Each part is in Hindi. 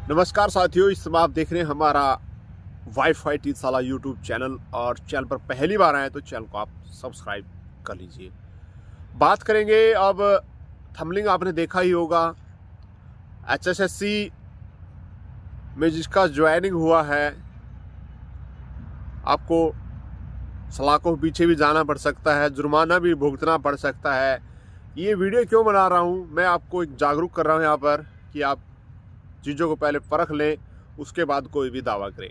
नमस्कार साथियों, इस समय आप देख रहे हैं हमारा वाईफाई 3 साला यूट्यूब चैनल। और चैनल पर पहली बार आए तो चैनल को आप सब्सक्राइब कर लीजिए। बात करेंगे अब, थंबनेल आपने देखा ही होगा, एचएसएससी में जिसका ज्वाइनिंग हुआ है, आपको सलाखों के पीछे भी जाना पड़ सकता है, जुर्माना भी भुगतना पड़ सकता है। ये वीडियो क्यों बना रहा हूँ, मैं आपको एक जागरूक कर रहा हूँ यहाँ पर कि आप चीज़ों को पहले परख लें, उसके बाद कोई भी दावा करें।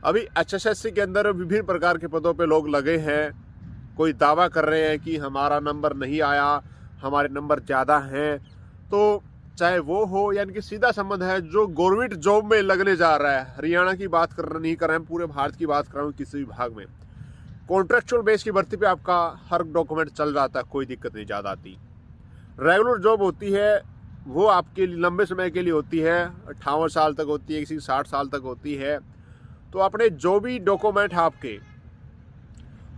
अभी एचएसएससी के अंदर विभिन्न प्रकार के पदों पे लोग लगे हैं। कोई दावा कर रहे हैं कि हमारा नंबर नहीं आया, हमारे नंबर ज़्यादा हैं। तो चाहे वो हो, यानी कि सीधा संबंध है जो गवर्नमेंट जॉब में लगने जा रहा है। हरियाणा की बात नहीं कर रहे हैं, पूरे भारत की बात कर रहा हूँ। किसी भी भाग में कॉन्ट्रेक्चुअल बेस की भर्ती पे आपका हर डॉक्यूमेंट चल जाता है, कोई दिक्कत नहीं ज़्यादा आती। रेगुलर जॉब होती है, वो आपके लिए लंबे समय के लिए होती है, 58 साल तक होती है, किसी 60 साल तक होती है। तो अपने जो भी डॉक्यूमेंट है आपके,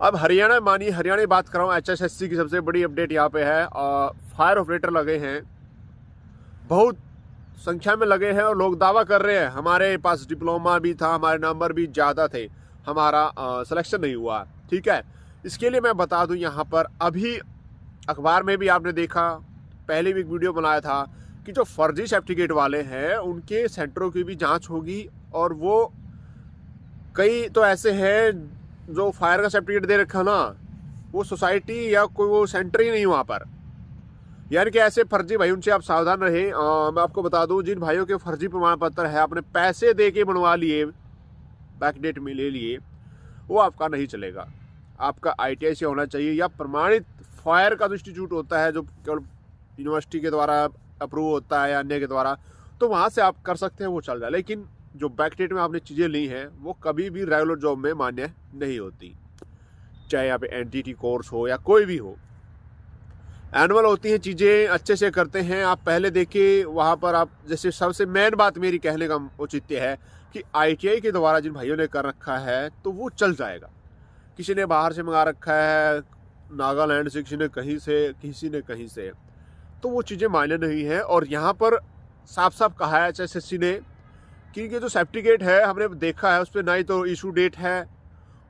अब हरियाणा मानिए, हरियाणा की बात कर रहा हूँ, एचएसएससी की सबसे बड़ी अपडेट यहाँ पे है। फायर ऑपरेटर लगे हैं, बहुत संख्या में लगे हैं, और लोग दावा कर रहे हैं हमारे पास डिप्लोमा भी था, हमारे नंबर भी ज़्यादा थे, हमारा सिलेक्शन नहीं हुआ। ठीक है, इसके लिए मैं बता दूँ यहाँ पर, अभी अखबार में भी आपने देखा, पहले भी एक वीडियो बनाया था कि जो फर्जी सर्टिफिकेट वाले हैं उनके सेंटरों की भी जांच होगी। और वो कई तो ऐसे हैं जो फायर का सर्टिफिकेट दे रखा ना, वो सोसाइटी या कोई वो सेंटर ही नहीं वहाँ पर, यानी कि ऐसे फर्जी भाई, उनसे आप सावधान रहें। मैं आपको बता दूं, जिन भाइयों के फर्जी प्रमाण पत्र है, आपने पैसे दे के बनवा लिए, बैकडेट में ले लिए, वो आपका नहीं चलेगा। आपका ITI से होना चाहिए, या प्रमाणित फायर का जो इंस्टीट्यूट होता है, जो केवल यूनिवर्सिटी के द्वारा अप्रूव होता है या अन्य के द्वारा, तो वहाँ से आप कर सकते हैं, वो चल रहा है। लेकिन जो बैकडेट में आपने चीज़ें ली हैं, वो कभी भी रेगुलर जॉब में मान्य नहीं होती, चाहे यहाँ पे NTT कोर्स हो या कोई भी हो। एनुअल होती हैं चीज़ें, अच्छे से करते हैं। आप पहले देखिए वहाँ पर, आप जैसे सबसे मेन बात मेरी कहने का औचित्य है कि ITI के द्वारा जिन भाइयों ने कर रखा है तो वो चल जाएगा। किसी ने बाहर से मंगा रखा है, नागालैंड से, किसी ने कहीं से, तो वो चीज़ें मायने नहीं है। और यहाँ पर साफ साफ कहा है एचएसएससी ने कि ये जो सर्टिफिकेट है, हमने देखा है, उस पर ना ही तो इशू डेट है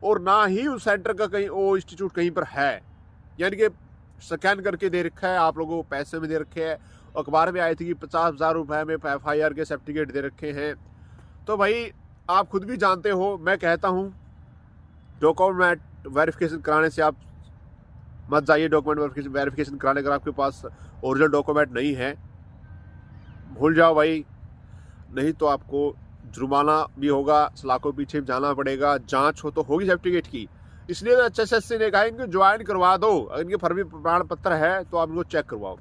और ना ही उस सेंटर का कहीं वो इंस्टीट्यूट कहीं पर है, यानी कि स्कैन करके दे रखा है, आप लोगों को पैसे में दे रखे हैं। अखबार में आई थी कि 50,000 रुपये में FIR के सर्टिफिकेट दे रखे हैं। तो भाई आप खुद भी जानते हो, मैं कहता हूँ डॉक्यूमेंट वेरिफिकेशन कराने से आप मत जाइए। डॉक्यूमेंट वेरिफिकेशन कराने, अगर आपके पास ओरिजिनल डॉक्यूमेंट नहीं है, भूल जाओ भाई, नहीं तो आपको जुर्माना भी होगा, सलाखों पीछे भी जाना पड़ेगा, जांच हो तो होगी सर्टिफिकेट की। इसलिए तो HSSC ने कहा इनको ज्वाइन करवा दो। अगर इनके फर्जी प्रमाण पत्र है तो आप इनको चेक करवाओ।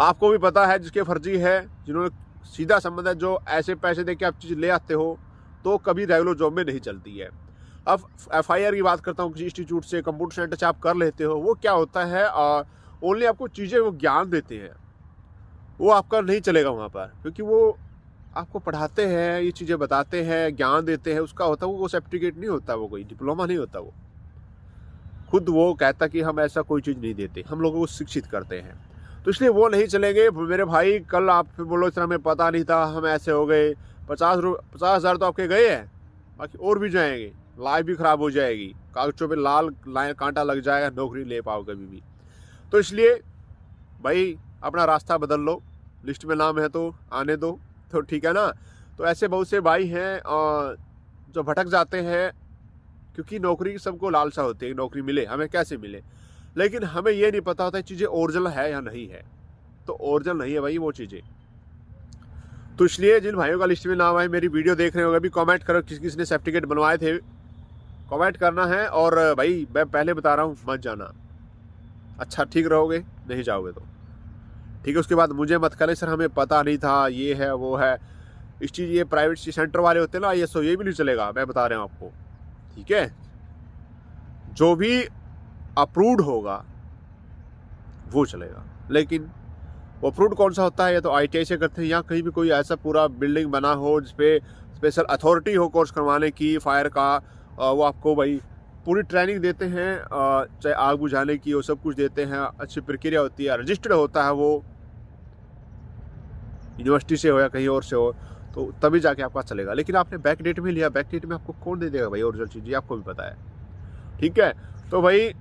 आपको भी पता है जिसके फर्जी है, जिन्होंने सीधा संबंध है, जो ऐसे पैसे दे के आप चीज़ ले आते हो, तो कभी रेगुलर जॉब में नहीं चलती है। अब FIR की बात करता हूँ, किसी इंस्टीट्यूट से, कंप्यूटर सेंटर से आप कर लेते हो, वो क्या होता है, ओनली आपको चीज़ें वो ज्ञान देते हैं, वो आपका नहीं चलेगा वहाँ पर, क्योंकि वो आपको पढ़ाते हैं, ये चीज़ें बताते हैं, ज्ञान देते हैं, उसका होता है वो सर्टिफिकेट नहीं होता, वो कोई डिप्लोमा नहीं होता। वो खुद वो कहता कि हम ऐसा कोई चीज़ नहीं देते, हम लोगों को शिक्षित करते हैं, तो इसलिए वो नहीं चलेंगे। मेरे भाई कल आप फिर बोलो इतना हमें पता नहीं था, हम ऐसे हो गए। 50,000 तो आपके गए हैं, बाकी और भी जाएंगे, लाइफ भी ख़राब हो जाएगी, कागजों पे लाल लाइन कांटा लग जाएगा, नौकरी ले पाओ कभी भी। तो इसलिए भाई अपना रास्ता बदल लो, लिस्ट में नाम है तो आने दो, तो ठीक है ना। तो ऐसे बहुत से भाई हैं जो भटक जाते हैं, क्योंकि नौकरी की सबको लालसा होती है, नौकरी मिले, हमें कैसे मिले, लेकिन हमें ये नहीं पता होता चीज़ें ओरिजिनल है या नहीं है। तो ओरिजिनल नहीं है भाई वो चीज़ें। तो इसलिए जिन भाइयों का लिस्ट में नाम आए, मेरी वीडियो देख रहे हो, अभी कमेंट करो किसने सर्टिफिकेट बनवाए थे, कमेंट करना है। और भाई मैं पहले बता रहा हूँ, मत जाना, अच्छा ठीक रहोगे, नहीं जाओगे तो ठीक है। उसके बाद मुझे मत करें सर हमें पता नहीं था, ये है वो है, इस चीज़, ये प्राइवेट सेंटर वाले होते हैं ना, ये भी नहीं चलेगा, मैं बता रहा हूँ आपको, ठीक है। जो भी अप्रूव्ड होगा वो चलेगा, लेकिन वो अप्रूव्ड कौन सा होता है, या तो ITI से करते हैं, या कहीं भी कोई ऐसा पूरा बिल्डिंग बना हो जिसपे स्पेशल अथॉरिटी हो कोर्स करवाने की फायर का, वो आपको भाई पूरी ट्रेनिंग देते हैं, चाहे आग बुझाने की, वो सब कुछ देते हैं, अच्छी प्रक्रिया होती है, रजिस्टर्ड होता है वो, यूनिवर्सिटी से हो या कहीं और से हो। तो तभी जाके आपका चलेगा। लेकिन आपने बैक डेट में लिया, बैक डेट में आपको कौन दे देगा भाई ओरिजिनल चीज़, ये आपको भी पता है। ठीक है, तो भाई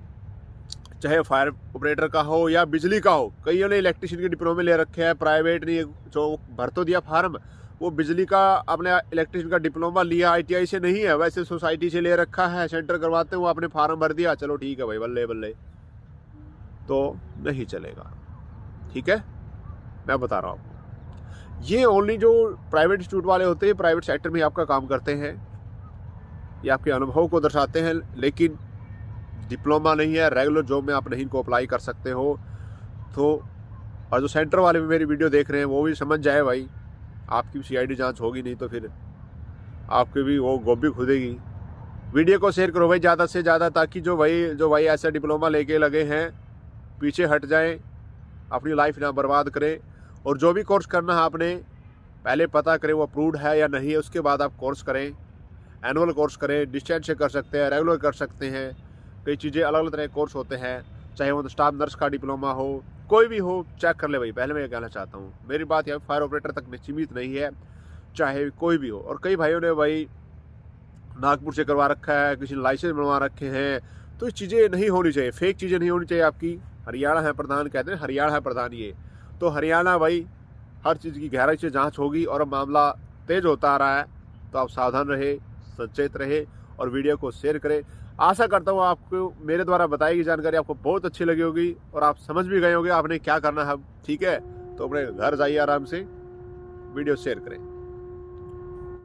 चाहे फायर ऑपरेटर का हो या बिजली का हो, कईयों ने इलेक्ट्रिशियन के डिप्लोमे ले रखे हैं, प्राइवेट नहीं, जो भर तो दिया फार्म, वो बिजली का आपने इलेक्ट्रिशियन का डिप्लोमा लिया, ITI से नहीं है, वैसे सोसाइटी से ले रखा है, सेंटर करवाते हैं, वो आपने फार्म भर दिया, चलो ठीक है भाई, बल्ले बल्ले, तो नहीं चलेगा। ठीक है, मैं बता रहा हूँ आपको, ये ओनली जो प्राइवेट इंस्टीट्यूट वाले होते हैं, प्राइवेट सेक्टर में आपका काम करते हैं, ये आपके अनुभव को दर्शाते हैं, लेकिन डिप्लोमा नहीं है, रेगुलर जॉब में आप नहीं इनको अप्लाई कर सकते हो। तो और जो सेंटर वाले भी मेरी वीडियो देख रहे हैं वो भी समझ जाए भाई, आपकी CID जांच होगी नहीं तो फिर आपकी भी वो गोभी खुदेगी। वीडियो को शेयर करो भाई ज़्यादा से ज़्यादा, ताकि जो भाई ऐसा डिप्लोमा लेके लगे हैं पीछे हट जाएं, अपनी लाइफ ना बर्बाद करें। और जो भी कोर्स करना है आपने पहले पता करें वो अप्रूव्ड है या नहीं है, उसके बाद आप कोर्स करें। एनुअल कोर्स करें, डिस्टेंस से कर सकते हैं, रेगुलर कर सकते हैं, कई चीज़ें अलग अलग तरह के कोर्स होते हैं, चाहे वो स्टाफ नर्स का डिप्लोमा हो, कोई भी हो, चेक कर ले भाई। पहले मैं ये कहना चाहता हूँ, मेरी बात यहाँ फायर ऑपरेटर तक सीमित नहीं है, चाहे कोई भी हो। और कई भाइयों ने भाई नागपुर से करवा रखा है, किसी ने लाइसेंस बनवा रखे हैं, तो ये चीज़ें नहीं होनी चाहिए, फेक चीज़ें नहीं होनी चाहिए आपकी। हरियाणा है प्रधान, कहते हैं हरियाणा है प्रधान, ये तो हरियाणा भाई हर चीज़ की गहराई से जाँच होगी। और मामला तेज होता आ रहा है, तो आप सावधान रहे, सचेत रहे और वीडियो को शेयर करें। आशा करता हूँ आपको मेरे द्वारा बताई गई जानकारी आपको बहुत अच्छी लगी होगी और आप समझ भी गए होंगे आपने क्या करना है। ठीक है, तो अपने घर जाइए आराम से, वीडियो शेयर करें।